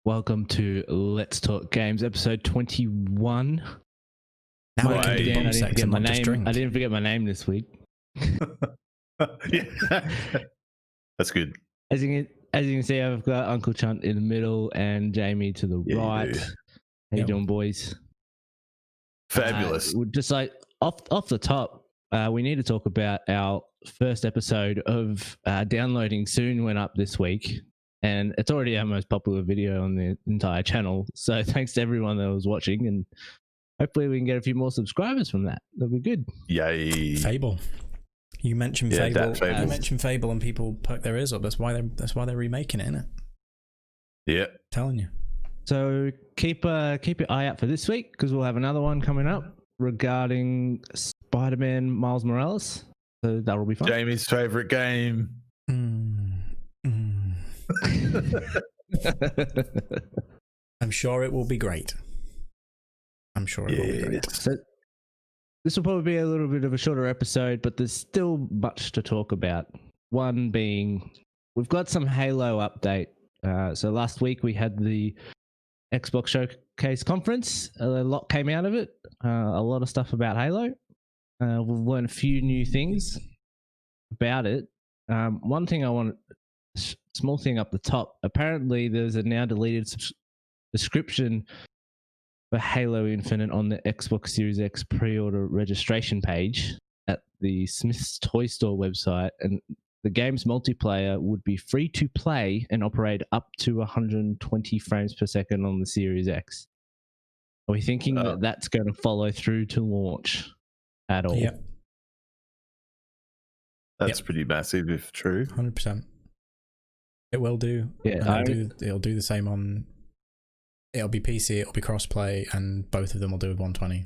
Welcome to Let's Talk Games, episode 21. Now we can do bomb sex and not just drink. I didn't forget my name this week. Yeah. That's good. As you can see, I've got Uncle Chunt in the middle and Jamie to the right. How you doing, boys? Fabulous. Just like off the top, we need to talk about our first episode of Downloading Soon went up this week. And it's already our most popular video on the entire channel. So thanks to everyone that was watching, and hopefully we can get a few more subscribers from that. That'll be good. Yay. Fable. You mentioned Fable. You mentioned Fable, and people perk their ears up. That's why they're remaking it, isn't it? Yeah. Telling you. So keep your eye out for this week, because we'll have another one coming up regarding Spider-Man Miles Morales. So that'll be fun. Jamie's favorite game. I'm sure it will be great. I'm sure it will be great. So this will probably be a little bit of a shorter episode, but there's still much to talk about. One being, we've got some Halo update. So last week we had the Xbox Showcase conference. A lot came out of it. A lot of stuff about Halo. We've learned a few new things about it. One thing I want, small thing up the top. Apparently, there's a now deleted description for Halo Infinite on the Xbox Series X pre-order registration page at the Smith's Toy Store website, and the game's multiplayer would be free to play and operate up to 120 frames per second on the Series X. Are we thinking that that's going to follow through to launch at all? Yep. That's pretty massive if true. 100%. It will do. Yeah, it'll do the same on. It'll be PC. It'll be crossplay, and both of them will do with 120,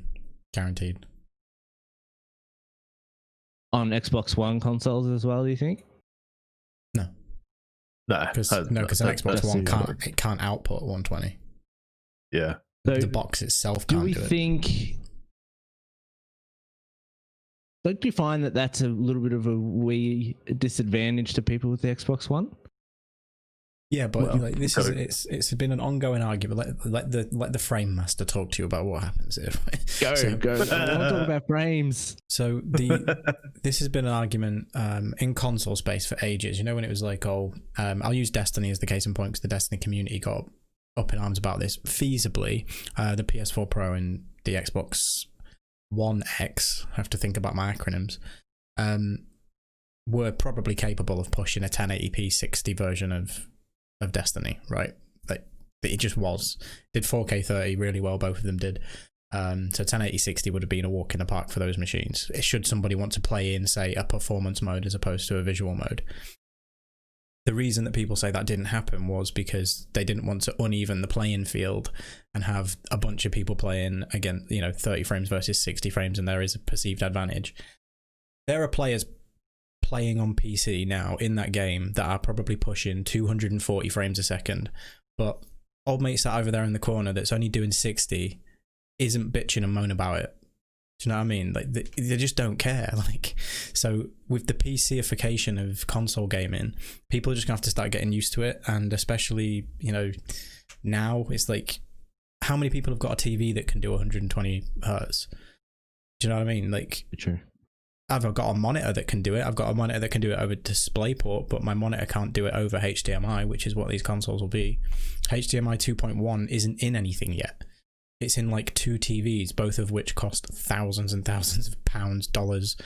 guaranteed. On Xbox One consoles as well, do you think? No, because an Xbox One can't output 120. Yeah, so the box itself can't do it. Don't you find that that's a little bit of a wee disadvantage to people with the Xbox One? Yeah, but like this it's been an ongoing argument. Let the frame master talk to you about what happens if go. I want to talk about frames. So this has been an argument in console space for ages. You know, when it was like, I'll use Destiny as the case in point, because the Destiny community got up in arms about this. Feasibly, the PS4 Pro and the Xbox One X, I have to think about my acronyms, were probably capable of pushing a 1080p 60 version of Destiny, right? Like it just was. Did 4K 30 really well, both of them did. So 1080 60 would have been a walk in the park for those machines. Should somebody want to play in, say, a performance mode as opposed to a visual mode. The reason that people say that didn't happen was because they didn't want to uneven the playing field and have a bunch of people playing, again, 30 frames versus 60 frames, and there is a perceived advantage. There are players playing on PC now in that game that are probably pushing 240 frames a second, but old mate sat over there in the corner that's only doing 60 isn't bitching and moan about it. Do you know what I mean? Like they just don't care. Like, so with the PCification of console gaming, people are just gonna have to start getting used to it, and especially now it's like, how many people have got a TV that can do 120 hertz? Do you know what I mean? Like, true. I've got a monitor that can do it. I've got a monitor that can do it over DisplayPort, but my monitor can't do it over HDMI, which is what these consoles will be. HDMI 2.1 isn't in anything yet. It's in like 2 TVs, both of which cost thousands and thousands of pounds, dollars,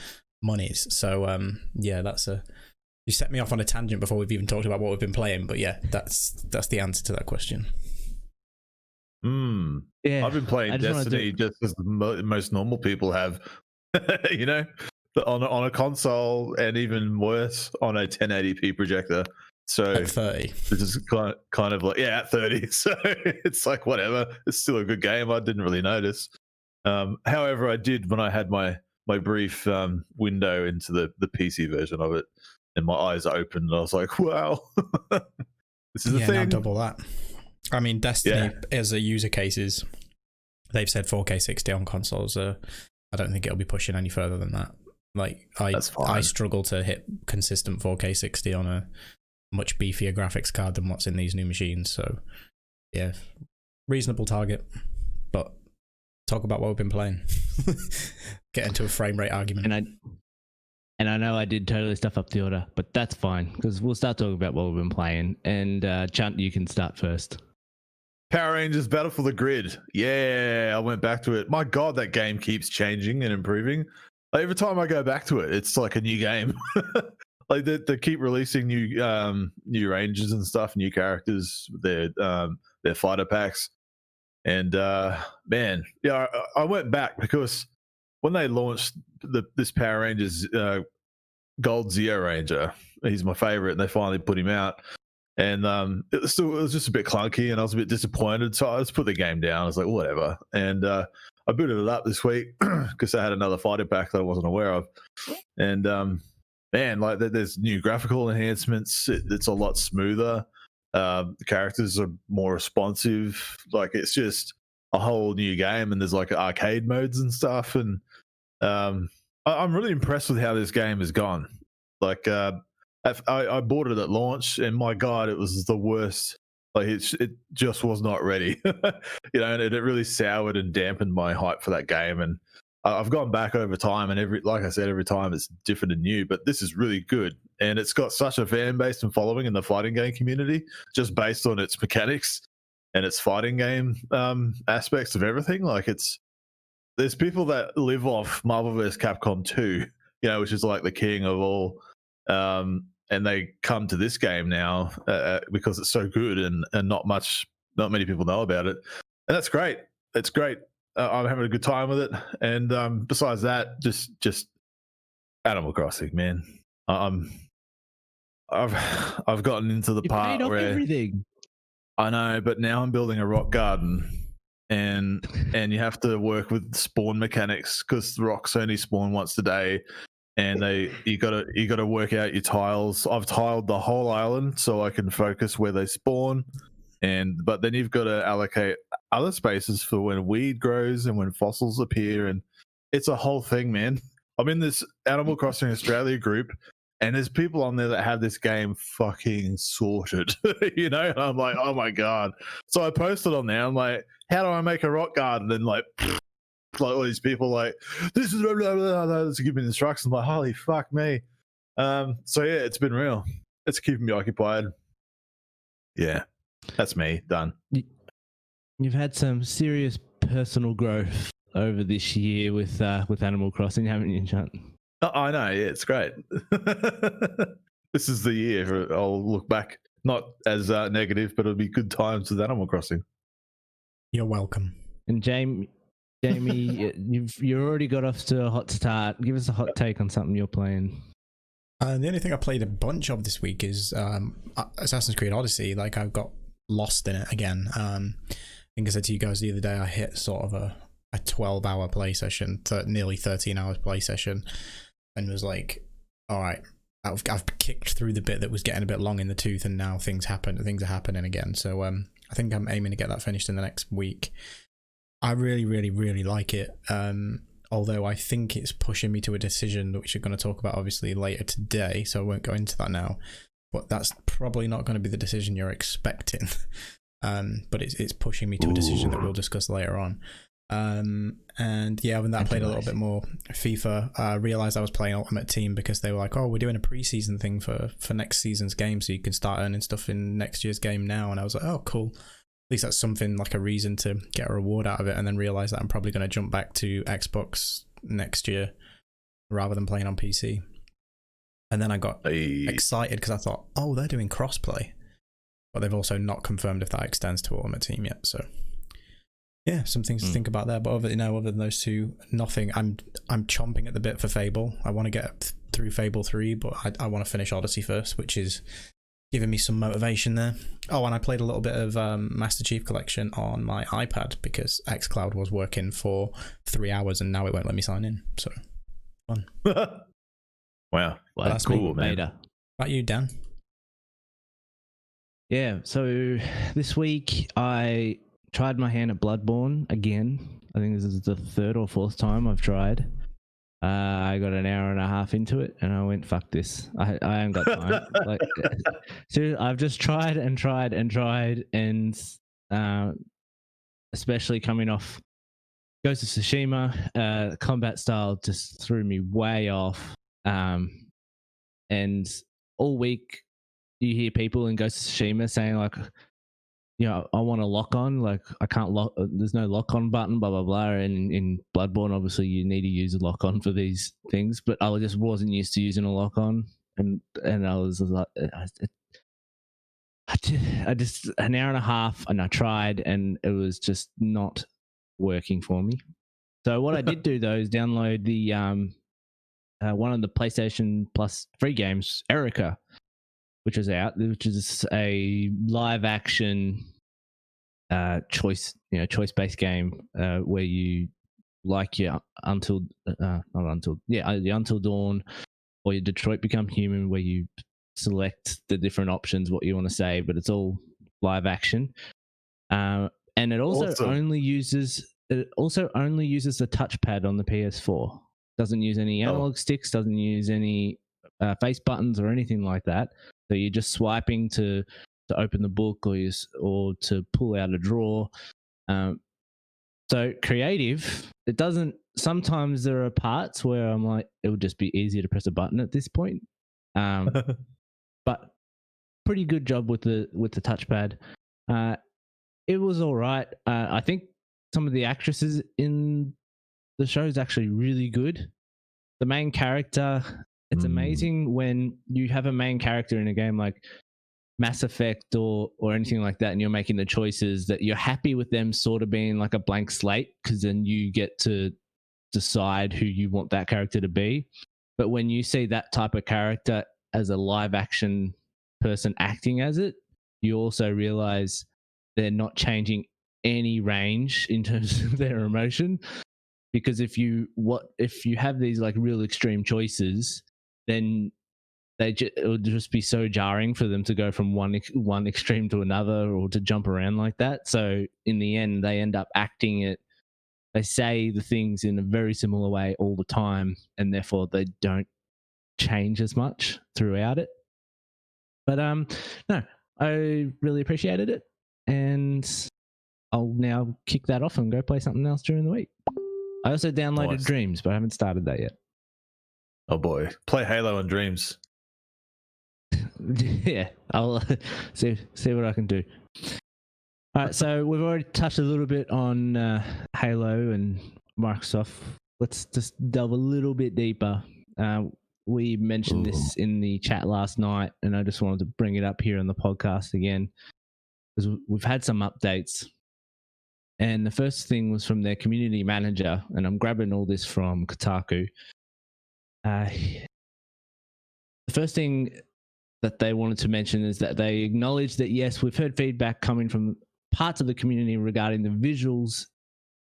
monies. So yeah, you set me off on a tangent before we've even talked about what we've been playing, but yeah, that's the answer to that question. Yeah, I've been playing Destiny just as most normal people have. On a console, and even worse on a 1080p projector. So at 30, this is kind of like, at 30. So it's like, whatever. It's still a good game. I didn't really notice. However, I did when I had my brief window into the PC version of it, and my eyes opened, and I was like, wow, this is a thing. Now double that. I mean, Destiny as a user cases, they've said 4K 60 on consoles. I don't think it'll be pushing any further than that. Like I struggle to hit consistent 4K 60 on a much beefier graphics card than what's in these new machines. So Yeah, reasonable target, but talk about what we've been playing. Get into a frame rate argument. And I know I did totally stuff up the order, but that's fine because we'll start talking about what we've been playing. And Chunt, you can start first. Power Rangers Battle for the Grid. Yeah, I went back to it. My God, that game keeps changing and improving. Like, every time I go back to it, it's like a new game. Like they keep releasing new ranges and stuff, new characters, their fighter packs. And man, yeah, I went back because when they launched this Power Rangers Gold Zeo Ranger, he's my favorite, and they finally put him out. And it was just a bit clunky, and I was a bit disappointed. So I just put the game down. I was like, whatever. And I booted it up this week because I had another fighter pack that I wasn't aware of. And man, like there's new graphical enhancements. It's a lot smoother. The characters are more responsive. Like, it's just a whole new game, and there's like arcade modes and stuff. And I'm really impressed with how this game has gone. Like, I bought it at launch, and my God, it was the worst. Like, it just was not ready, and it really soured and dampened my hype for that game. And I've gone back over time, and like I said, every time it's different and new. But this is really good, and it's got such a fan base and following in the fighting game community, just based on its mechanics and its fighting game aspects of everything. Like, there's people that live off Marvel vs. Capcom 2, which is like the king of all. And they come to this game now because it's so good, and not many people know about it, and that's great. It's great. I'm having a good time with it, and besides that, just Animal Crossing, man. I've gotten into the part where everything. I know, but now I'm building a rock garden, and you have to work with spawn mechanics because the rocks only spawn once a day. And you gotta work out your tiles. I've tiled the whole island so I can focus where they spawn, but then you've got to allocate other spaces for when weed grows and when fossils appear, and it's a whole thing, man. I'm in this Animal Crossing Australia group, and there's people on there that have this game fucking sorted, And I'm like, oh my God. So I posted on there. I'm like, how do I make a rock garden? And like all these people like, this is blah, blah, blah, blah, to give me instructions. I'm like, holy fuck me. So yeah, it's been real. It's keeping me occupied. Yeah, that's me done. You've had some serious personal growth over this year with Animal Crossing, haven't you, Chunt? I know. Yeah, it's great. This is the year I'll look back, not as negative, but it'll be good times with Animal Crossing. You're welcome. And Jamie, you already got off to a hot start. Give us a hot take on something you're playing. The only thing I played a bunch of this week is Assassin's Creed Odyssey. Like, I've got lost in it again. I think I said to you guys the other day, I hit sort of a 12-hour play session, nearly 13 hours play session, and was like, all right, I've kicked through the bit that was getting a bit long in the tooth, and now things are happening again. So I think I'm aiming to get that finished in the next week. I really, really, really like it. Although I think it's pushing me to a decision which we're going to talk about obviously later today, so I won't go into that now. But that's probably not going to be the decision you're expecting. But it's pushing me to a decision that we'll discuss later on. And yeah, when that I played a little bit more FIFA, I realized I was playing Ultimate Team because they were like, oh, we're doing a preseason thing for next season's game, so you can start earning stuff in next year's game now. And I was like, oh, cool. At least that's something, like a reason to get a reward out of it, and then realize that I'm probably going to jump back to Xbox next year rather than playing on PC. And then I got excited because I thought, oh, they're doing crossplay, but they've also not confirmed if that extends to Ultimate Team yet. So yeah, some things to think about there. But other than those two, nothing. I'm chomping at the bit for Fable. I want to get through Fable 3, but I want to finish Odyssey first, which is giving me some motivation there. Oh, and I played a little bit of Master Chief Collection on my iPad because xCloud was working for 3 hours and now it won't let me sign in. So fun. Wow, well, that's cool, man. How about you, Dan? Yeah, so this week I tried my hand at Bloodborne again. I think this is the third or fourth time I've tried. I got an hour and a half into it and I went, fuck this. I haven't got time. So I've just tried and especially coming off Ghost of Tsushima. Combat style just threw me way off. And all week you hear people in Ghost of Tsushima saying like, I want a lock on, like I can't lock, there's no lock on button, blah blah blah. And in Bloodborne, obviously you need to use a lock on for these things, but I just wasn't used to using a lock on, and I was like, I just an hour and a half, and I tried, and it was just not working for me. So what I did do though is download the one of the PlayStation Plus free games, Erica, which is a live action choice-based game where you like your Until Dawn or your Detroit Become Human, where you select the different options what you want to say, but it's all live action. And it also only uses the touchpad on the PS4. Doesn't use any analog sticks, doesn't use any face buttons or anything like that. So you're just swiping to open the book or to pull out a drawer. So creative. It doesn't. Sometimes there are parts where I'm like, it would just be easier to press a button at this point. But pretty good job with the touchpad. It was all right. I think some of the actresses in the show is actually really good. The main character, it's amazing when you have a main character in a game like Mass Effect or anything like that, and you're making the choices that you're happy with them sort of being like a blank slate, because then you get to decide who you want that character to be. But when you see that type of character as a live action person acting as it, you also realize they're not changing any range in terms of their emotion. Because if you have these like real extreme choices, then it would just be so jarring for them to go from one extreme to another or to jump around like that. So in the end, they end up acting it. They say the things in a very similar way all the time, and therefore they don't change as much throughout it. But no, I really appreciated it, and I'll now kick that off and go play something else during the week. I also downloaded Dreams, but I haven't started that yet. Oh boy, play Halo and Dreams. Yeah, I'll see what I can do. All right, so we've already touched a little bit on Halo and Microsoft. Let's just delve a little bit deeper. We mentioned this in the chat last night, and I just wanted to bring it up here on the podcast again, because we've had some updates. And the first thing was from their community manager, and I'm grabbing all this from Kotaku. The first thing that they wanted to mention is that they acknowledge that, yes, we've heard feedback coming from parts of the community regarding the visuals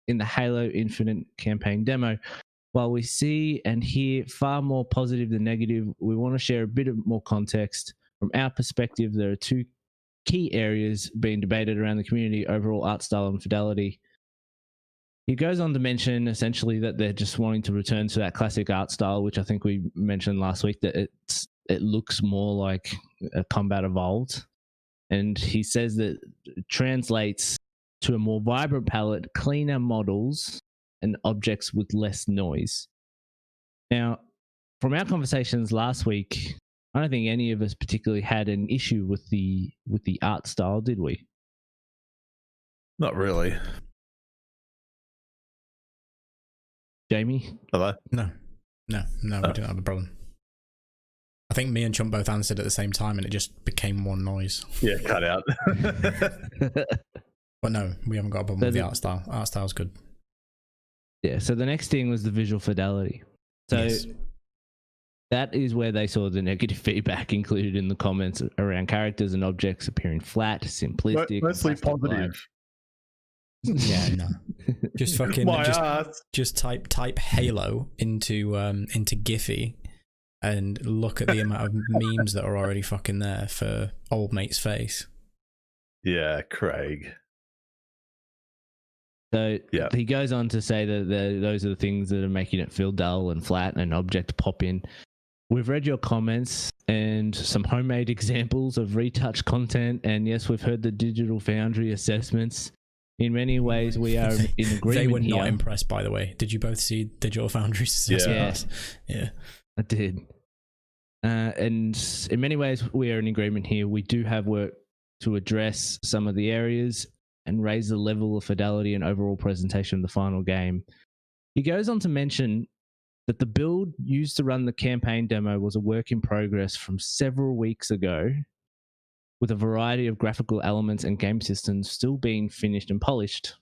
in the Halo Infinite campaign demo. While we see and hear far more positive than negative, we want to share a bit of more context. From our perspective, there are two key areas being debated around the community: overall art style and fidelity. He goes on to mention essentially that they're just wanting to return to that classic art style, which I think we mentioned last week, that it looks more like a Combat Evolved. And he says that it translates to a more vibrant palette, cleaner models, and objects with less noise. Now, from our conversations last week, I don't think any of us particularly had an issue with the art style, did we? Not really. Jamie? Hello? No, we don't have a problem. I think me and Chump both answered at the same time, and it just became one noise. Yeah, cut out. But no, we haven't got a problem with the art style. Art style's good. Yeah, so the next thing was the visual fidelity. So yes, that is where they saw the negative feedback included in the comments around characters and objects appearing flat, simplistic. Mostly positive. Yeah, no. Just fucking just type Halo into Giphy and look at the amount of memes that are already fucking there for old mate's face. Yeah, Craig. So he goes on to say that those are the things that are making it feel dull and flat and an object pop in. We've read your comments, and some homemade examples of retouch content. And yes, we've heard the Digital Foundry assessments. In many ways, we are in agreement. They were not here. impressed, by the way. Did you both see Digital Foundry's assessment? Yeah, I did. And in many ways, we are in agreement here. We do have work to address some of the areas and raise the level of fidelity and overall presentation of the final game. He goes on to mention that the build used to run the campaign demo was a work in progress from several weeks ago, with a variety of graphical elements and game systems still being finished and polished.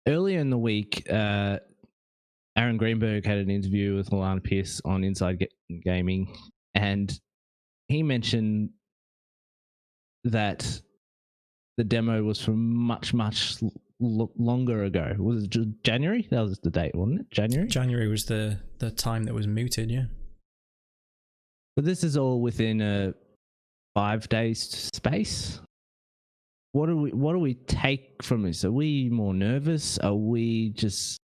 Earlier in the week, Aaron Greenberg had an interview with Lana Pierce on Inside Gaming, and he mentioned that the demo was from much longer ago. Was it January? That was the date, wasn't it? January was the time that was mooted, yeah. But this is all within a 5 days space. What do we take from this? Are we more nervous? Are we just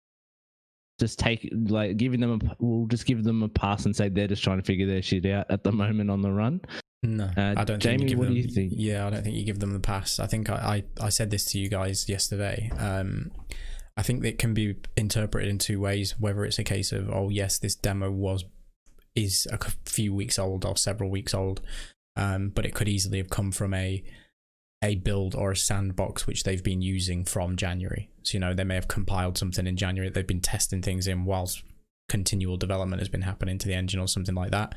giving them we'll just give them a pass and say they're just trying to figure their shit out at the moment on the run? No, I don't Jamie, think you give what them, do you think? Yeah, I don't think you give them the pass. I think I said this to you guys yesterday. I think it can be interpreted in two ways, whether it's a case of, oh yes, this demo is a few weeks old or several weeks old, but it could easily have come from a build or a sandbox which they've been using from January. So, they may have compiled something in January. They've been testing things in whilst continual development has been happening to the engine or something like that.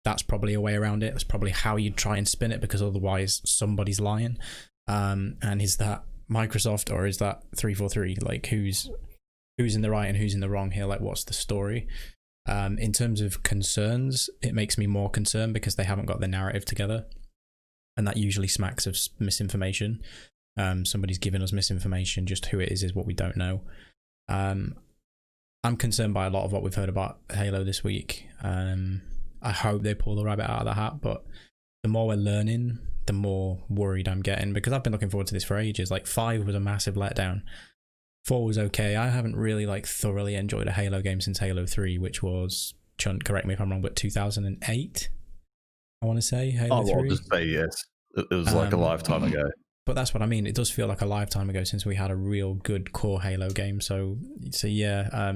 That's probably a way around it. That's probably how you'd try and spin it, because otherwise somebody's lying. And is that Microsoft or is that 343? Like, who's in the right and who's in the wrong here? Like, what's the story? In terms of concerns, it makes me more concerned because they haven't got the narrative together. And that usually smacks of misinformation. Somebody's giving us misinformation. Just who it is what we don't know. I'm concerned by a lot of what we've heard about Halo this week. I hope they pull the rabbit out of the hat, but the more we're learning, the more worried I'm getting, because I've been looking forward to this for ages. Like, 5 was a massive letdown. 4 was okay. I haven't really thoroughly enjoyed a Halo game since Halo 3, which was, Chunt, correct me if I'm wrong, but 2008, I want to say, Halo 3. I'll just say yes. It was like a lifetime ago. But that's what I mean. It does feel like a lifetime ago since we had a real good core Halo game. So yeah,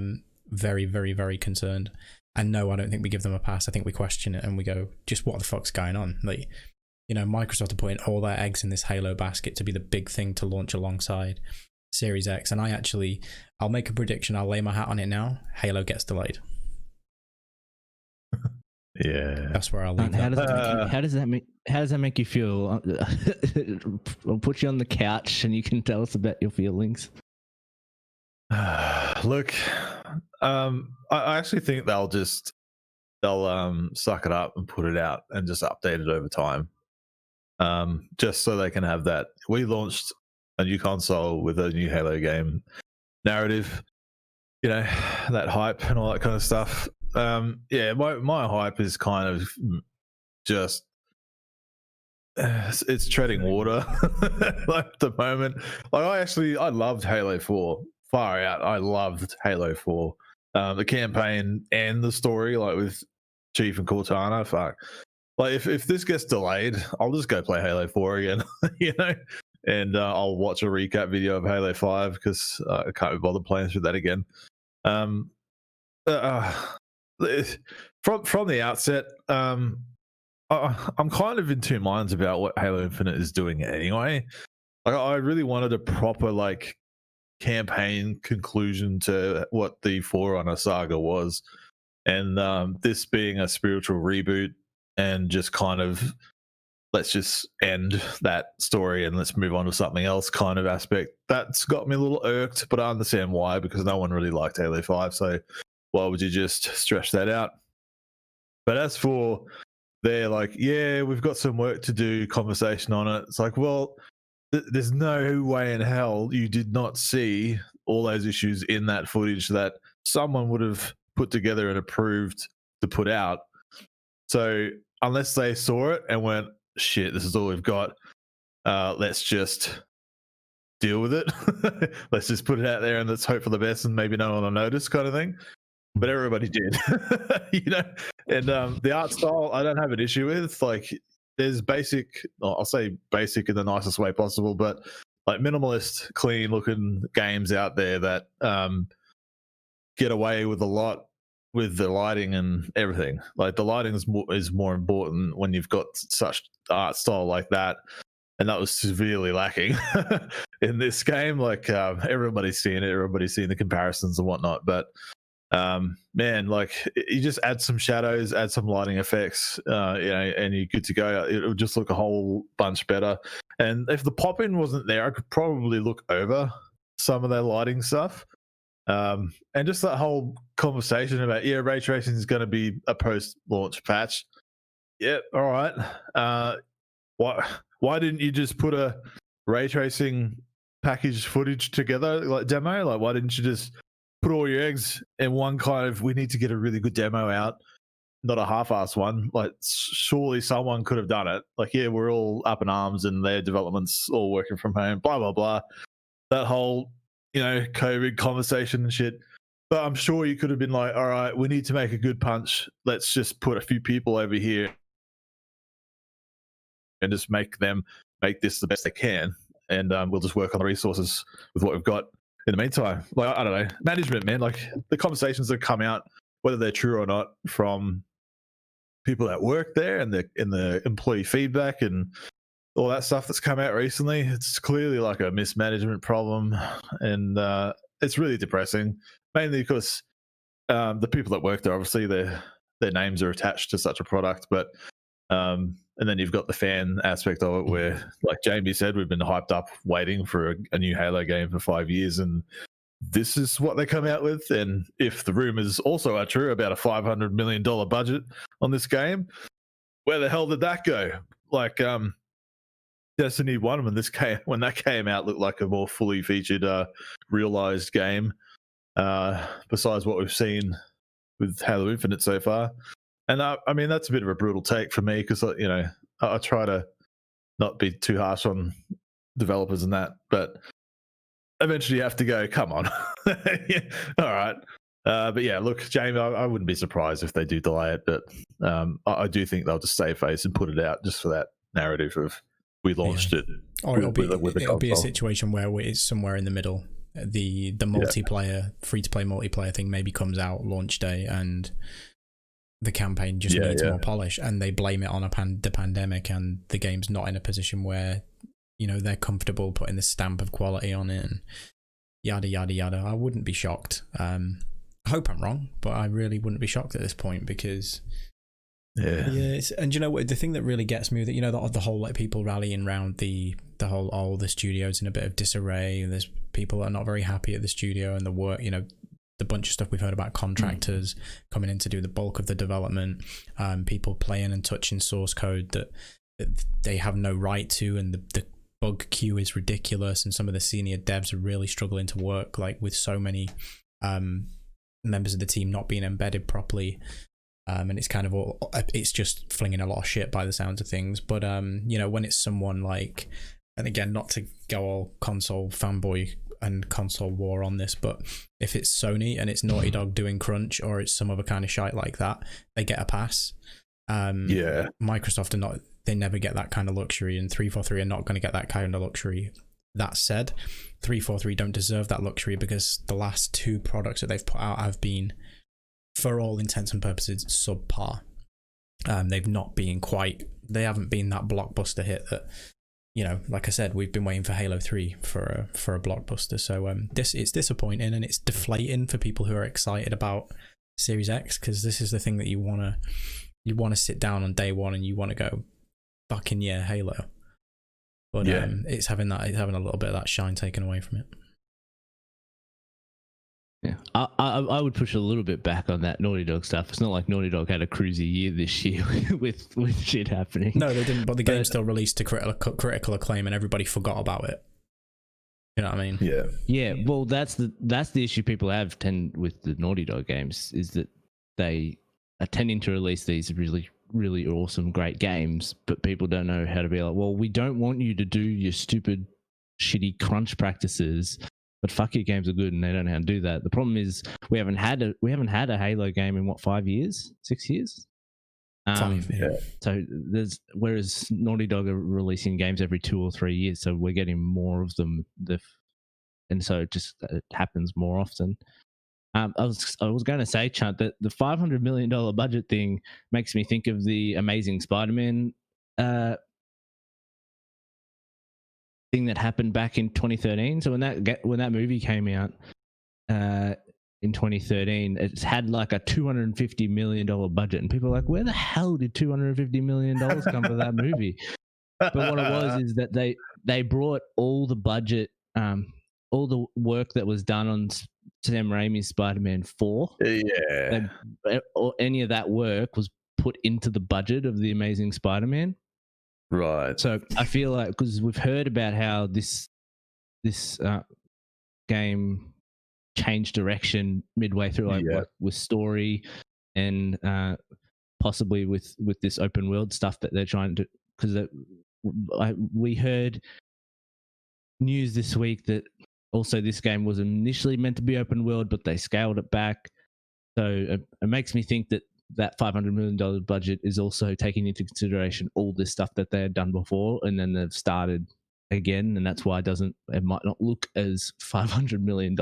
very, very, very concerned. And no, I don't think we give them a pass. I think we question it and we go, just what the fuck's going on? Like, Microsoft are putting all their eggs in this Halo basket to be the big thing to launch alongside Series X. And I'll make a prediction. I'll lay my hat on it now. Halo gets delayed. Yeah, that's where I'll leave how that. How does that make you feel? I'll put you on the couch and you can tell us about your feelings. Look, I actually think they'll suck it up and put it out and just update it over time, just so they can have that. We launched a new console with a new Halo game narrative, that hype and all that kind of stuff. Yeah, my hype is kind of just it's treading water at the moment. Like, I loved Halo 4 far out. I loved Halo 4, the campaign and the story, like with Chief and Cortana. Fuck, like if this gets delayed, I'll just go play Halo 4 again, and I'll watch a recap video of Halo 5 because I can't be bothered playing through that again. From the outset, I'm kind of in two minds about what Halo Infinite is doing anyway. Like, I really wanted a proper campaign conclusion to what the Forerunner saga was, and this being a spiritual reboot and just kind of let's just end that story and let's move on to something else kind of aspect, that's got me a little irked, but I understand why, because no one really liked Halo 5, so why would you just stretch that out? But as for they're yeah, we've got some work to do conversation on it, it's like, well, there's no way in hell you did not see all those issues in that footage that someone would have put together and approved to put out. So unless they saw it and went, shit, this is all we've got, let's just deal with it. Let's just put it out there and let's hope for the best and maybe no one will notice, kind of thing. but everybody did. And the art style I don't have an issue with. Like, there's basic, I'll say basic in the nicest way possible, but like minimalist, clean looking games out there that get away with a lot with the lighting and everything. Like, the lighting is more important when you've got such art style like that, and that was severely lacking in this game. Like, everybody's seeing it, everybody's seeing the comparisons and whatnot, but man, like, you just add some shadows, add some lighting effects, and you're good to go. It'll just look a whole bunch better. And if the pop-in wasn't there, I could probably look over some of their lighting stuff. And just that whole conversation about, ray tracing is going to be a post-launch patch. Yeah, all right. Why didn't you just put a ray tracing package footage together, like demo? Like, why didn't you just put all your eggs in one kind of, we need to get a really good demo out, not a half-assed one? Like, surely someone could have done it. Like, we're all up in arms and their development's all working from home, blah, blah, blah. That whole, COVID conversation and shit. But I'm sure you could have been like, all right, we need to make a good punch. Let's just put a few people over here and just make this the best they can. And we'll just work on the resources with what we've got in the meantime. Like, I don't know, management, man, like the conversations that come out, whether they're true or not, from people that work there and the employee feedback and all that stuff that's come out recently, it's clearly like a mismanagement problem. And it's really depressing, mainly because the people that work there, obviously their names are attached to such a product, but and then you've got the fan aspect of it where, like Jamie said, we've been hyped up waiting for a new Halo game for 5 years, and this is what they come out with. And if the rumors also are true about a $500 million budget on this game, where the hell did that go? Like, Destiny 1, when that came out, looked like a more fully featured, realized game, besides what we've seen with Halo Infinite so far. And I mean, that's a bit of a brutal take for me, because I try to not be too harsh on developers and that, but eventually you have to go, come on. Yeah, all right. But yeah, look, Jamie, I wouldn't be surprised if they do delay it, but I do think they'll just save face and put it out just for that narrative of, we launched it. Or it'll be a situation where it's somewhere in the middle. The multiplayer, free-to-play multiplayer thing maybe comes out launch day, and the campaign just needs more polish, and they blame it on the pandemic, and the game's not in a position where they're comfortable putting the stamp of quality on it, and yada yada yada. I wouldn't be shocked. I hope I'm wrong, but I really wouldn't be shocked at this point, because and you know what, the thing that really gets me, that the whole, like, people rallying around the whole, the studio's in a bit of disarray, and there's people that are not very happy at the studio and the work, the bunch of stuff we've heard about contractors coming in to do the bulk of the development, people playing and touching source code that they have no right to, and the bug queue is ridiculous, and some of the senior devs are really struggling to work, like, with so many members of the team not being embedded properly, and it's kind of it's just flinging a lot of shit by the sounds of things. But when it's someone like, and again, not to go all console fanboy and console war on this, but if it's Sony and it's Naughty Dog doing crunch, or it's some other kind of shite like that, they get a pass. Microsoft are not, they never get that kind of luxury, and 343 are not going to get that kind of luxury. That said, 343 don't deserve that luxury, because the last two products that they've put out have been, for all intents and purposes, subpar. They've not been they haven't been that blockbuster hit that, like I said, we've been waiting for Halo 3 for a blockbuster. So it's disappointing, and it's deflating for people who are excited about Series X, because this is the thing that you want to sit down on day one and you want to go, fucking yeah, Halo. But it's having a little bit of that shine taken away from it. Yeah, I would push a little bit back on that Naughty Dog stuff. It's not like Naughty Dog had a cruisy year this year with shit happening. No, they didn't. But the game still released to critical acclaim, and everybody forgot about it. You know what I mean? Yeah. Yeah. Well, that's the issue people have with the Naughty Dog games, is that they are tending to release these really, really awesome, great games, but people don't know how to be like, well, we don't want you to do your stupid, shitty crunch practices but fuck, your games are good and they don't know how to do that. The problem is we haven't had a Halo game in what, 5 years, 6 years. 5, yeah. So whereas Naughty Dog are releasing games every 2 or 3 years, so we're getting more of them. And so it happens more often. I was going to say, Chunt, that the $500 million budget thing makes me think of the Amazing Spider-Man thing that happened back in 2013. So when that movie came out in 2013, it had like a $250 million budget, and people are like, where the hell did $250 million come for that movie? But what it was is that they brought all the budget, all the work that was done on Sam Raimi's Spider-Man 4. Yeah. Or any of that work was put into the budget of the Amazing Spider-Man. Right. So I feel like, because we've heard about how this game changed direction midway through, like with story and possibly with this open world stuff that they're trying to. Because we heard news this week that also this game was initially meant to be open world, but they scaled it back. So it makes me think that $500 million budget is also taking into consideration all this stuff that they had done before, and then they've started again, and that's why it might not look as $500 million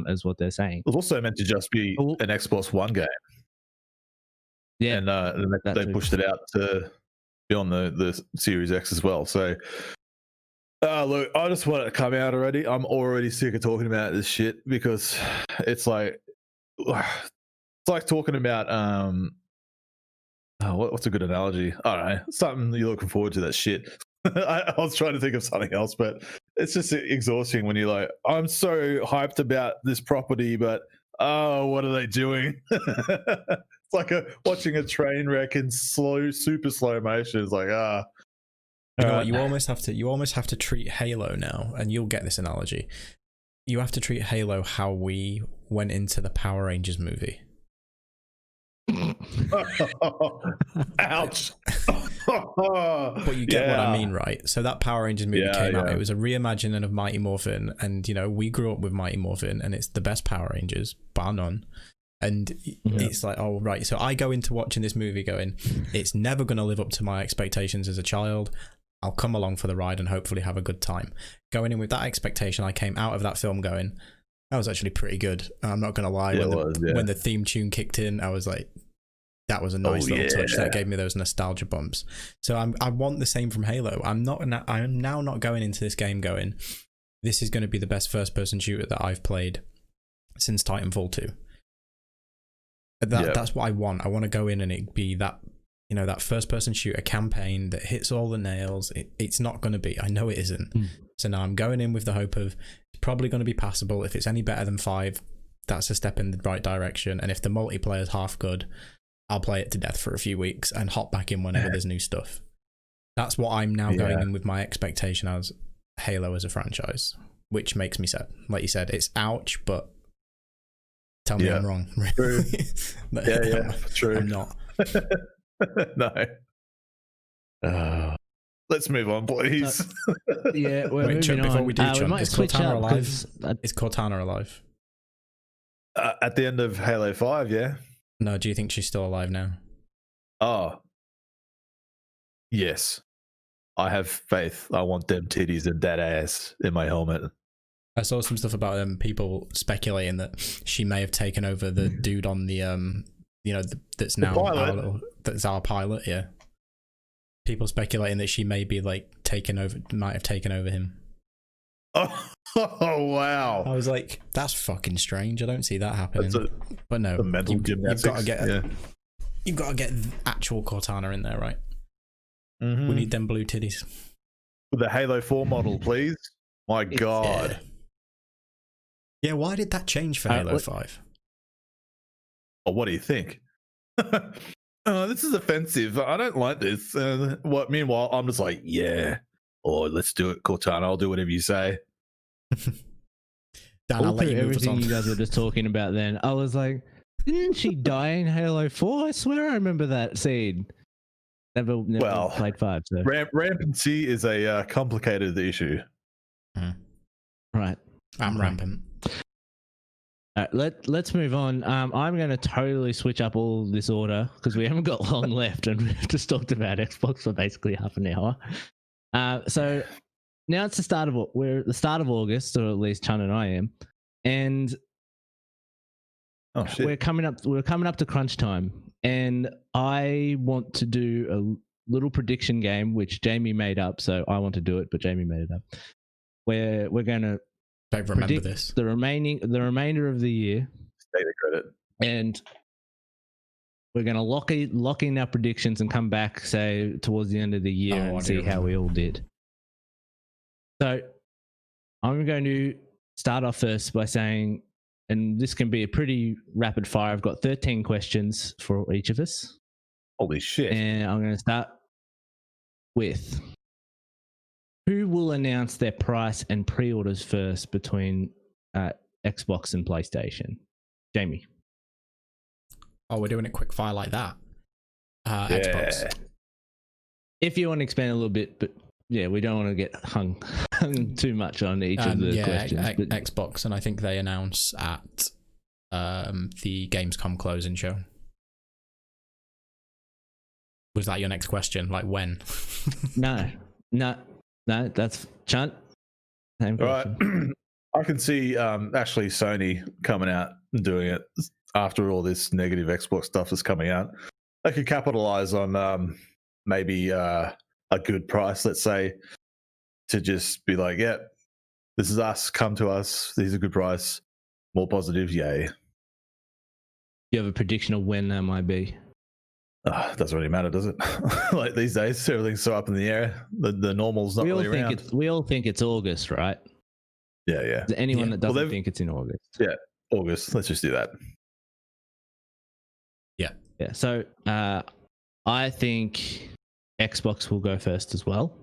as what they're saying. It was also meant to just be an Xbox One game. Yeah, and they pushed it out to be on the Series X as well. So, look, I just want it to come out already. I'm already sick of talking about this shit, because it's like talking about what's a good analogy? I don't know, something you're looking forward to. That shit. I was trying to think of something else, but it's just exhausting when you're like, I'm so hyped about this property, but what are they doing? It's like watching a train wreck in super slow motion. It's like, You know what, you almost have to treat Halo now, and you'll get this analogy. You have to treat Halo how we went into the Power Rangers movie. Ouch. But you get what I mean, right? So that Power Rangers movie came out. It was a reimagining of Mighty Morphin, and we grew up with Mighty Morphin, and it's the best Power Rangers, bar none. And it's like, oh right, so I go into watching this movie going, it's never going to live up to my expectations as a child. I'll come along for the ride and hopefully have a good time. Going in with that expectation, I came out of that film going, that was actually pretty good. I'm not going to lie. When the theme tune kicked in, I was like, that was a nice little touch. That gave me those nostalgia bumps. So I want the same from Halo. I'm now not going into this game going, this is going to be the best first-person shooter that I've played since Titanfall 2. That's what I want. I want to go in and it be that, that first-person shooter campaign that hits all the nails. It's not going to be. I know it isn't. So now I'm going in with the hope of it's probably going to be passable. If it's any better than 5, that's a step in the right direction. And if the multiplayer's half good, I'll play it to death for a few weeks and hop back in whenever there's new stuff. That's what I'm now going in with my expectation as Halo as a franchise, which makes me sad. Like you said, it's ouch, but tell me I'm wrong. True. True. I'm not. No. Let's move on, please. We're moving Chuck, on. before we do, Chuck, might is switch Cortana up alive? 'cause Is Cortana alive? At the end of Halo 5, yeah. No, do you think she's still alive now? Oh. Yes. I have faith. I want them titties and that ass in my helmet. I saw some stuff about people speculating that she may have taken over the dude on the that's now that's our pilot. Yeah, people speculating that she may be might have taken over him. Oh wow! I was like, that's fucking strange. I don't see that happening. But no, mental gymnastics. You've got to get actual Cortana in there, right? Mm-hmm. We need them blue titties. The Halo 4 model, please. My God. Yeah, why did that change for Halo 5? Oh, what do you think? This is offensive. I don't like this. Meanwhile, I'm just like, let's do it, Cortana. I'll do whatever you say. Dan, I'll let you move everything us on. you guys were just talking about then, I was like, didn't she die in Halo 4? I swear I remember that scene. Never played 5. So. Rampancy is a complicated issue. Right. I'm rampant. Let's move on. I'm going to totally switch up all this order because we haven't got long left, and we've just talked about Xbox for basically half an hour. So now it's we're at the start of August, or at least Chun and I am, and we're coming up to crunch time, and I want to do a little prediction game which Jamie made up. So I want to do it, but Jamie made it up. Where we're going to remember this. The remainder of the year. Take the credit. And we're going to lock in our predictions and come back, say, towards the end of the year and see how we all did. So I'm going to start off first by saying, and this can be a pretty rapid fire. I've got 13 questions for each of us. Holy shit. And I'm going to start with, who will announce their price and pre-orders first between Xbox and PlayStation? Jamie. Oh, we're doing it quick fire like that. Xbox. If you want to expand a little bit, but yeah, we don't want to get hung too much on each of the questions. Xbox, and I think they announce at the Gamescom closing show. Was that your next question? Like when? No, that's Chunt. Same question. Right. I can see actually Sony coming out and doing it after all this negative Xbox stuff is coming out. They could capitalize on maybe a good price, let's say, to just be like, yeah, this is us, come to us, these are good price, more positives, yay. You have a prediction of when that might be? It doesn't really matter, does it? Like these days, everything's so up in the air. The normal's not really around. We all think it's August, right? Yeah. Is there anyone that doesn't think it's in August? Yeah, August. Let's just do that. Yeah. So I think Xbox will go first as well.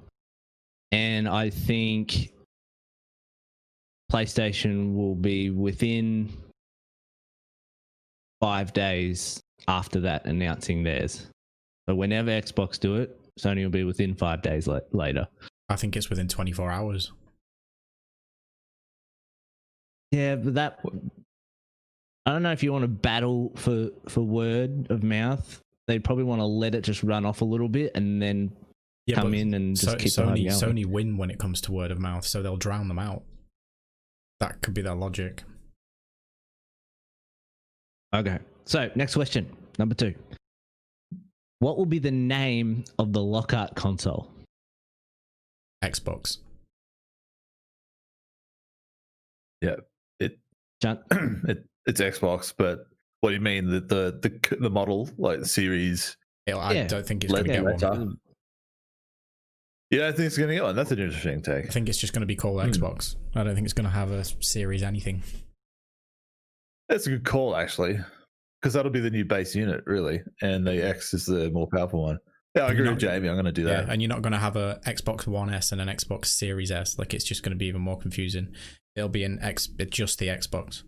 And I think PlayStation will be within 5 days after that announcing theirs. So whenever Xbox do it, Sony will be within 5 days later. I think it's within 24 hours. Yeah, but I don't know if you want to battle for word of mouth. They'd probably want to let it just run off a little bit and then come in and just keep going. Sony win when it comes to word of mouth, so they'll drown them out. That could be their logic. Okay. So next question, number 2. What will be the name of the Lockhart console? Xbox. Yeah. It's Xbox, but what do you mean? The model, like the series? I don't think it's going to get one. Yeah, I think it's going to get one. That's an interesting take. I think it's just going to be called Xbox. I don't think it's going to have a series anything. That's a good call, actually, because that'll be the new base unit, really, and the X is the more powerful one. Yeah, I agree with Jamie. I'm going to do that. Yeah, and you're not going to have a Xbox One S and an Xbox Series S. Like, it's just going to be even more confusing. It'll be just the Xbox.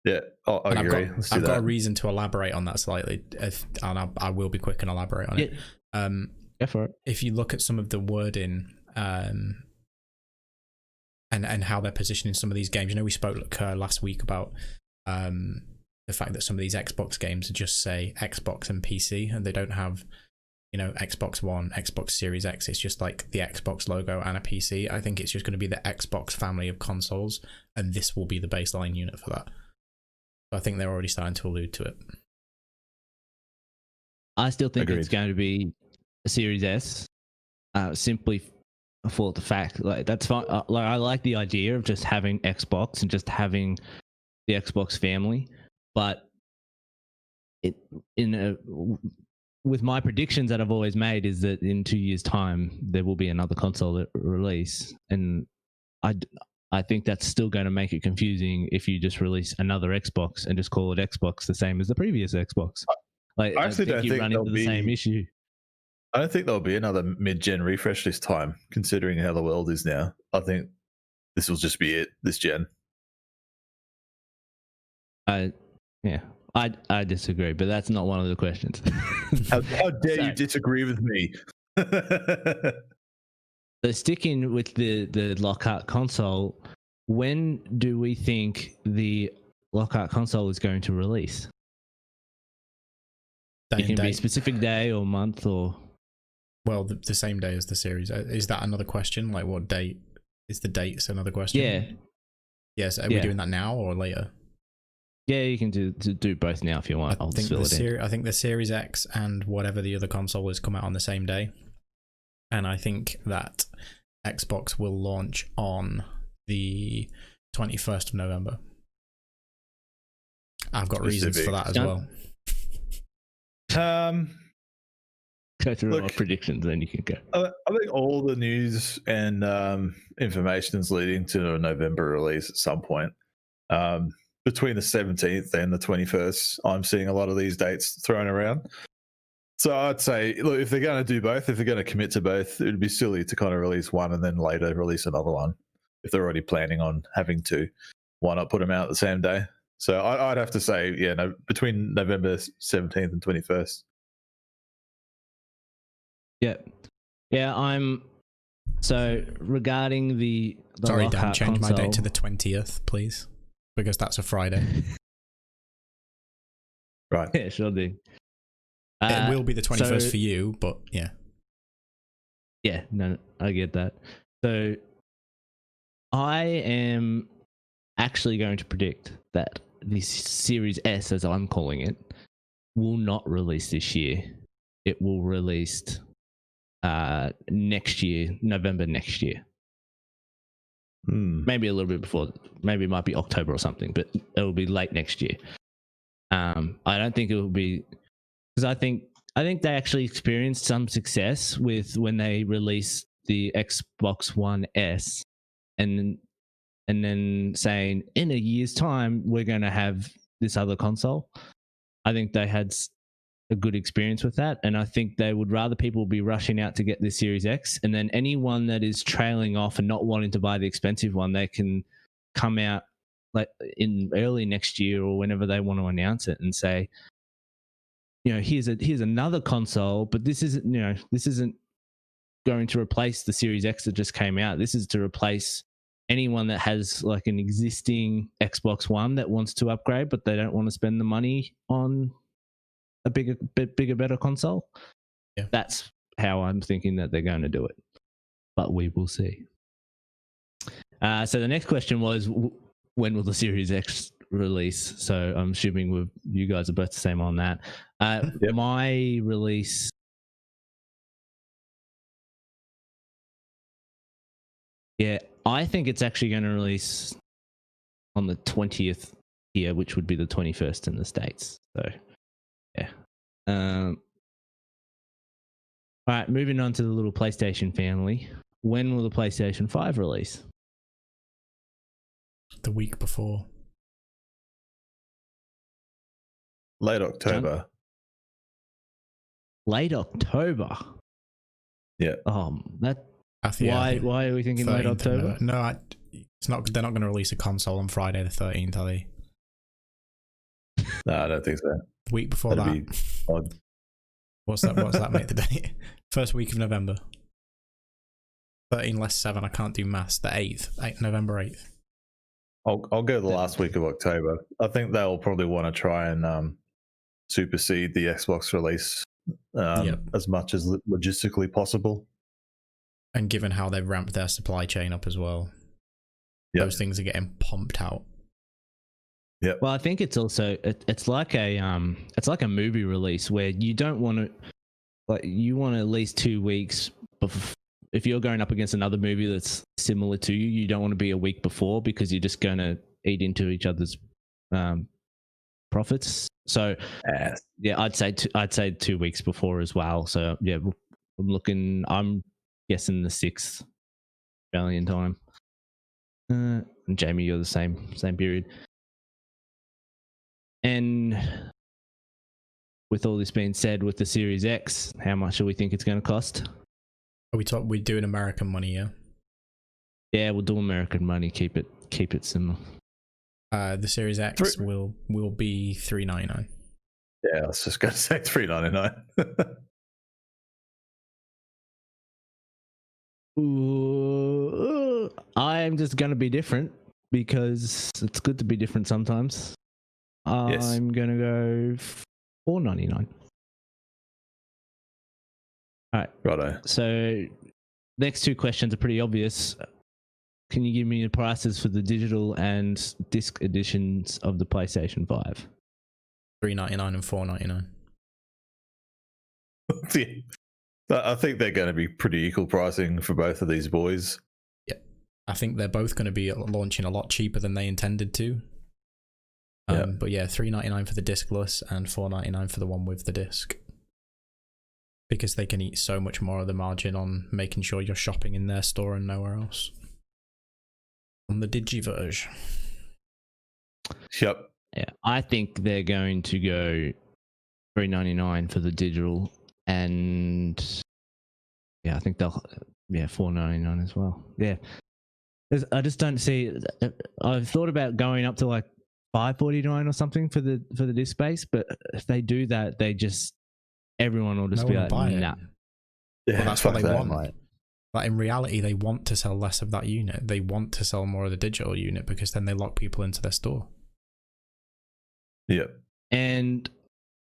Yeah, I agree. I've got a reason to elaborate on that slightly, and I will be quick and elaborate on it. Go for it. If you look at some of the wording and how they're positioning some of these games, we spoke last week about the fact that some of these Xbox games just say Xbox and PC, and they don't have Xbox One, Xbox Series X. It's just like the Xbox logo and a PC. I think it's just going to be the Xbox family of consoles, and this will be the baseline unit for that. I think they're already starting to allude to it. I still think it's going to be a Series S, simply for the fact, like, that's fine. I like the idea of just having Xbox and just having the Xbox family, but with my predictions that I've always made is that in 2 years' time there will be another console release, and I think that's still going to make it confusing if you just release another Xbox and just call it Xbox the same as the previous Xbox. Like, I actually don't think you run into the same issue. I don't think there'll be another mid-gen refresh this time, considering how the world is now. I think this will just be it, this gen. I disagree, but that's not one of the questions. How dare you disagree with me? So sticking with the Lockhart console, when do we think the Lockhart console is going to release? It can be a specific day or month or... Well, the same day as the series. Is that another question? Like, what date? Is the dates another question? Yeah. Yes. Are we doing that now or later? Yeah, you can do both now if you want. I'll just fill it in. I think the Series X and whatever the other console is come out on the same day. And I think that Xbox will launch on the 21st of November. I've got reasons for that as well. Go through our predictions, then you can go. I think all the news and information is leading to a November release at some point. Between the 17th and the 21st, I'm seeing a lot of these dates thrown around. So I'd say, look, if they're going to do both, if they're going to commit to both, it would be silly to kind of release one and then later release another one. If they're already planning on having to, why not put them out the same day? So I'd have to say, between November 17th and 21st. Yeah, so regarding the Sorry, Dan, change console, my date to the 20th, please, because that's a Friday. Right. Yeah, sure do. It will be the 21st for you, but yeah. Yeah, no, I get that. So I am actually going to predict that the Series S, as I'm calling it, will not release this year. It will release next year, November next year. Maybe a little bit before. Maybe it might be October or something, but it will be late next year. I don't think it will be, because I think they actually experienced some success with when they released the Xbox One S, and then saying in a year's time we're going to have this other console. I think they had a good experience with that, and I think they would rather people be rushing out to get the Series X, and then anyone that is trailing off and not wanting to buy the expensive one, they can come out like in early next year or whenever they want to announce it and say, here's another console, but this isn't going to replace the Series X that just came out. This is to replace anyone that has like an existing Xbox One that wants to upgrade, but they don't want to spend the money on a bigger, better console. Yeah. That's how I'm thinking that they're going to do it, but we will see. So the next question was, when will the Series X release? So I'm assuming you guys are both the same on that. Yep. My release, I think it's actually going to release on the 20th here, which would be the 21st in the States. So yeah. All right, moving on to the little PlayStation family. When will the PlayStation 5 release? The week before. Late October. Late October? Yeah. Why are we thinking late October? No, it's not. They're not going to release a console on Friday the 13th, are they? No, I don't think so. The week before That'd that. Be odd. What's that make the date? First week of November. 13 less 7, I can't do maths. The 8th, November 8th. I'll go the last week of October. I think they'll probably want to try and supersede the Xbox release as much as logistically possible. And given how they've ramped their supply chain up as well, those things are getting pumped out. Yeah. Well, I think it's also it's like a movie release where you don't want to, like, you want at least 2 weeks before. If you're going up against another movie that's similar to you don't want to be a week before, because you're just going to eat into each other's profits. So I'd say 2 weeks before as well. So yeah, I'm guessing the 6th Australian time. And Jamie, you're the same period. And with all this being said, with the Series X, how much do we think it's going to cost? We're doing American money, yeah? Yeah, we'll do American money. Keep it similar. The Series X will be $399. Yeah, I was just going to say $399. I'm just going to be different. because it's good to be different sometimes. Yes. I'm gonna go $4.99. All right. Righto. So next two questions are pretty obvious. Can you give me the prices for the digital and disc editions of the PlayStation 5? $3.99 and $4.99. I think they're going to be pretty equal pricing for both of these boys. Yeah, I think they're both going to be launching a lot cheaper than they intended to. But yeah, $3.99 for the discless and $4.99 for the one with the disc, because they can eat so much more of the margin on making sure you're shopping in their store and nowhere else. On the Digiverge. Yep. Yeah, I think they're going to go $3.99 for the digital, and yeah, I think they'll $4.99 as well. Yeah, I just don't see. I've thought about going up to like $5.49 or something for the disc space, but if they do that, everyone will just be like, nah. Yeah, well, that's what they want. Like, Like in reality, they want to sell less of that unit. They want to sell more of the digital unit because then they lock people into their store. Yep. and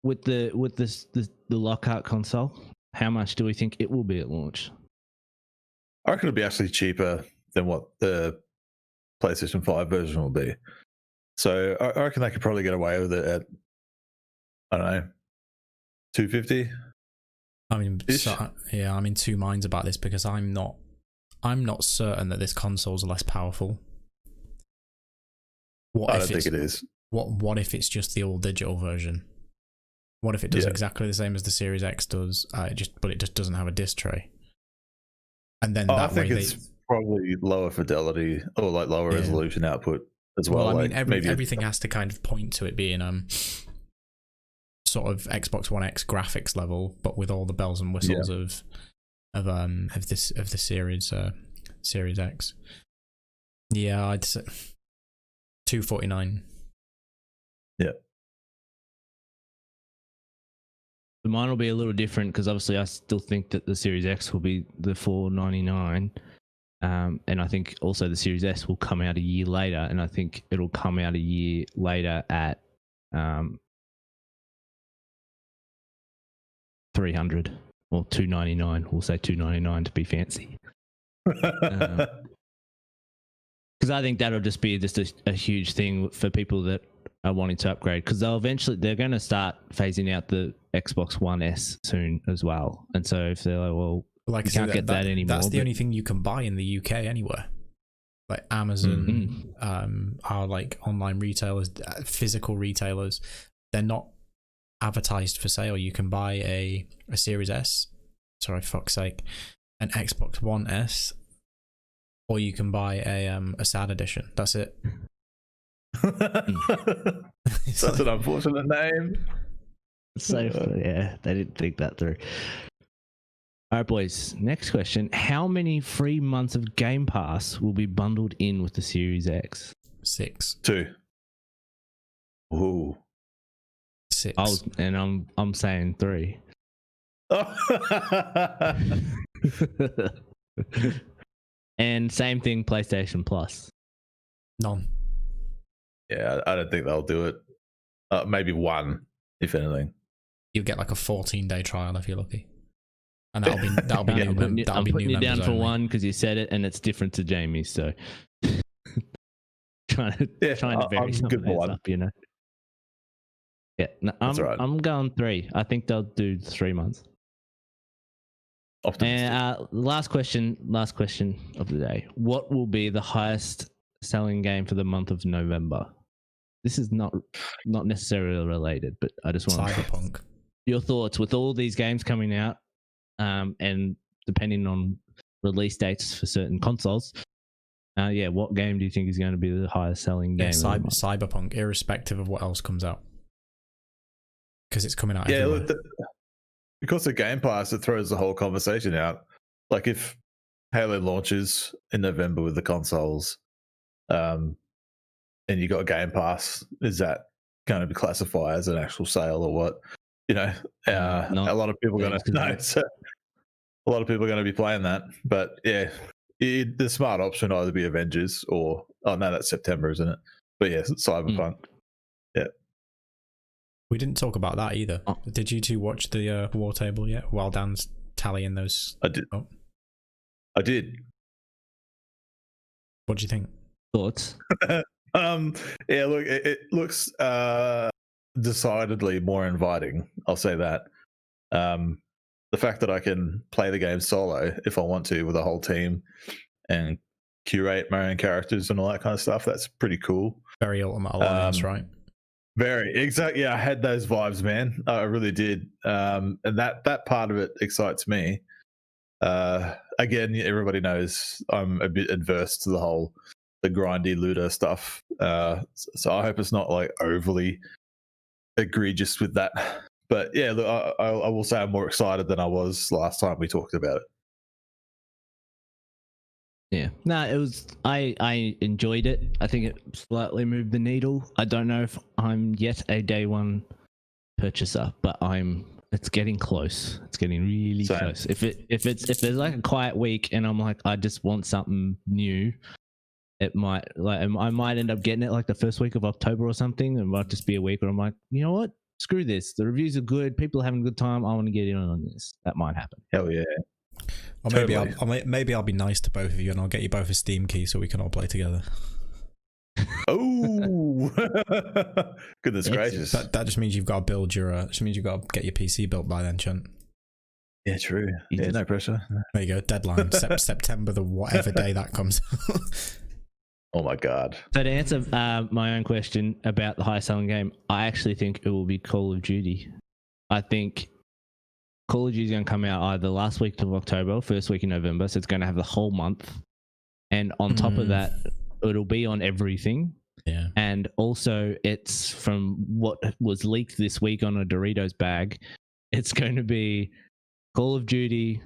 with the Lockhart console, how much do we think it will be at launch? I reckon it'll be actually cheaper than what the PlayStation 5 version will be. So I reckon they could probably get away with it at, I don't know, $250. I mean, I'm in two minds about this because I'm not certain that this console's less powerful. I don't think it is. What if it's just the all digital version? What if it does exactly the same as the Series X does, but it just doesn't have a disc tray? And then I think it's probably lower fidelity or like lower resolution output as well. I like mean, everything has to kind of point to it being sort of Xbox One X graphics level, but with all the bells and whistles of the Series X. Yeah, I'd say $249. Yeah. Mine will be a little different because obviously I still think that the Series X will be the $499, and I think also the Series S will come out a year later, and I think it'll come out a year later at $300 or $299. We'll say $299 to be fancy, because I think that'll just be a huge thing for people that are wanting to upgrade, because they're going to start phasing out the Xbox One S soon as well. And so if they're like, you can't get that anymore. That's the only thing you can buy in the UK anywhere. Like Amazon, are like online retailers, physical retailers. They're not advertised for sale. You can buy a Series S, sorry, fuck's sake, an Xbox One S, or you can buy a SAD edition. That's it. That's an unfortunate name. So yeah, they didn't think that through. All right, boys. Next question: how many free months of Game Pass will be bundled in with the Series X? 6. 2. Ooh. 6. I'm saying 3. And same thing, PlayStation Plus. None. Yeah, I don't think they'll do it. Maybe 1, if anything. You'll get like a 14-day trial if you're lucky, and that'll be new. I'm putting you down for only 1 because you said it, and it's different to Jamie. So trying to vary something up, you know. Yeah, no, I'm going 3. I think they'll do 3 months. Optimistic. And last question of the day: what will be the highest selling game for the month of November? This is not necessarily related, but I just want Cyberpunk. Your thoughts with all these games coming out, and depending on release dates for certain consoles. What game do you think is going to be the highest selling game? Cyberpunk, irrespective of what else comes out, because it's coming out. Yeah, because of Game Pass, it throws the whole conversation out. Like if Halo launches in November with the consoles, and you got a Game Pass, is that going to be classified as an actual sale or what? You know, a lot of people are going to know. So a lot of people are going to be playing that. But yeah, the smart option would either be Avengers or Oh no, that's September, isn't it? But yeah, Cyberpunk. We didn't talk about that either. Oh. Did you two watch the war table yet? While Dan's tallying those. I did. Oh. I did. What do you think? Thoughts? Yeah, look, it looks decidedly more inviting. I'll say that. The fact that I can play the game solo if I want to with a whole team and curate my own characters and all that kind of stuff, that's pretty cool. Very Ultimate Alliance, right? Very exactly. Yeah, I had those vibes, man. I really did. And that part of it excites me. Again, everybody knows I'm a bit adverse to the grindy looter stuff. So I hope it's not like overly egregious with that. But yeah, look, I will say I'm more excited than I was last time we talked about it. Yeah. No, it was. I enjoyed it. I think it slightly moved the needle. I don't know if I'm yet a day one purchaser, but it's getting close. It's getting really Same. close. If there's like a quiet week and I'm like, I just want something new, it might, like, I might end up getting it like the first week of October or something. It might just be a week where I'm like, you know what? Screw this. The reviews are good. People are having a good time. I want to get in on this. That might happen. Hell yeah. Or maybe I'll be nice to both of you and I'll get you both a Steam key so we can all play together. Oh, goodness gracious! That just means you've got to build your. Just means you've got to get your PC built by then, Chunt. Yeah, true. Yeah, no pressure. There you go. Deadline September, the whatever day that comes. Oh my god! So to answer my own question about the high selling game, I actually think it will be Call of Duty. I think Call of Duty is going to come out either last week of October or first week in November, so it's going to have the whole month. And on top of that, it'll be on everything. Yeah. And also, it's from what was leaked this week on a Doritos bag, it's going to be Call of Duty,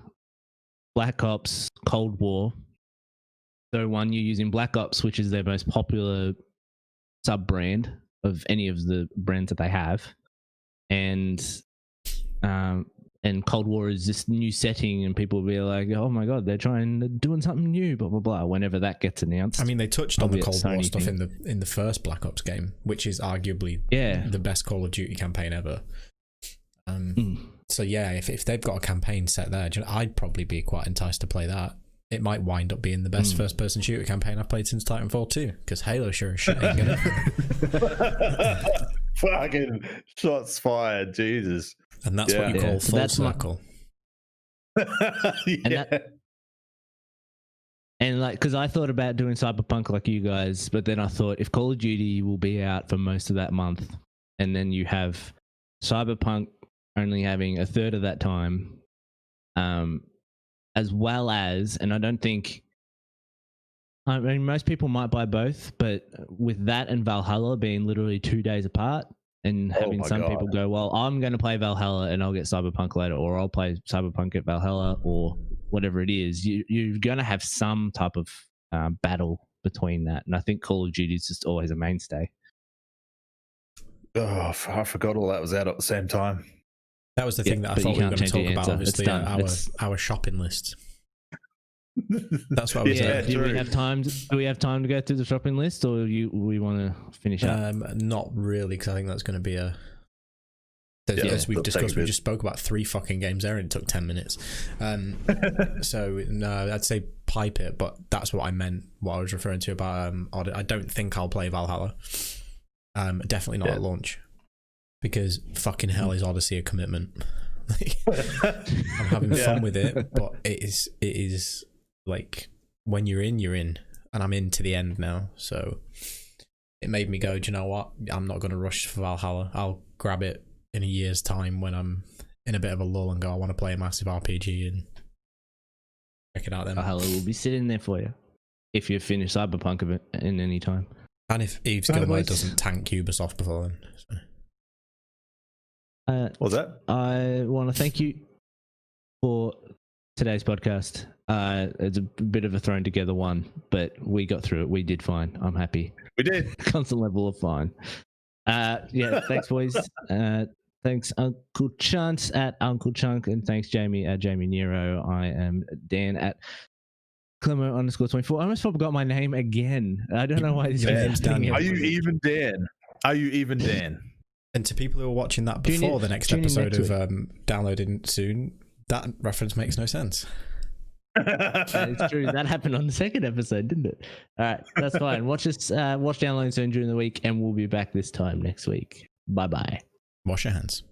Black Ops, Cold War. So one, you're using Black Ops, which is their most popular sub-brand of any of the brands that they have. And Cold War is this new setting, and people will be like, "Oh my god, they're doing something new." Blah blah blah. Whenever that gets announced, I mean, they touched on the Cold War stuff thing in the first Black Ops game, which is arguably the best Call of Duty campaign ever. So yeah, if they've got a campaign set there, I'd probably be quite enticed to play that. It might wind up being the best first-person shooter campaign I've played since Titanfall 2, because Halo sure as shit ain't gonna. Fucking shots fired, Jesus. And that's what you call full circle. And like, because I thought about doing Cyberpunk like you guys, but then I thought if Call of Duty will be out for most of that month, and then you have Cyberpunk only having a third of that time, as well as, and I don't think, I mean, most people might buy both, but with that and Valhalla being literally 2 days apart, and having some people go, well, I'm going to play Valhalla and I'll get Cyberpunk later, or I'll play Cyberpunk at Valhalla, or whatever it is, you're going to have some type of battle between that. And I think Call of Duty is just always a mainstay. Oh, I forgot all that was out at the same time. That was the thing that I thought we were going to talk about, obviously, our shopping list. That's what I was saying. Do we have time? Do we have time to go through the shopping list, or we want to finish up? Not really, because I think that's going to be a. As we've discussed, we just spoke about 3 fucking games there, and it took 10 minutes. So no, I'd say pipe it, but that's what I meant. What I was referring to about I don't think I'll play Valhalla. Definitely not at launch, because fucking hell is Odyssey a commitment. I'm having fun with it, but it is like, when you're in, and I'm in to the end now, so it made me go, do you know what, I'm not going to rush for Valhalla. I'll grab it in a year's time when I'm in a bit of a lull and go, I want to play a massive RPG and check it out then. Valhalla will be sitting there for you if you finish Cyberpunk of it in any time, and if Eve's Gilmore doesn't tank Ubisoft before then. What was that? I want to thank you for today's podcast. It's a bit of a thrown together one, but we got through it. We did fine. I'm happy. We did. Constant level of fine. Thanks, boys. Thanks, Uncle Chunt at Uncle Chunk, and thanks, Jamie at Jamie Nero. I am Dan at Clemo_24. I almost forgot my name again. I don't know why this Your is name's happening Daniel. Are you every week. even Dan? Are you even Dan? And to people who are watching that Tune in- before the next tune in episode next of downloading soon, that reference makes no sense. It's true. That happened on the second episode, didn't it? All right, that's fine. Watch Downloading Soon during the week, and we'll be back this time next week. Bye bye. Wash your hands.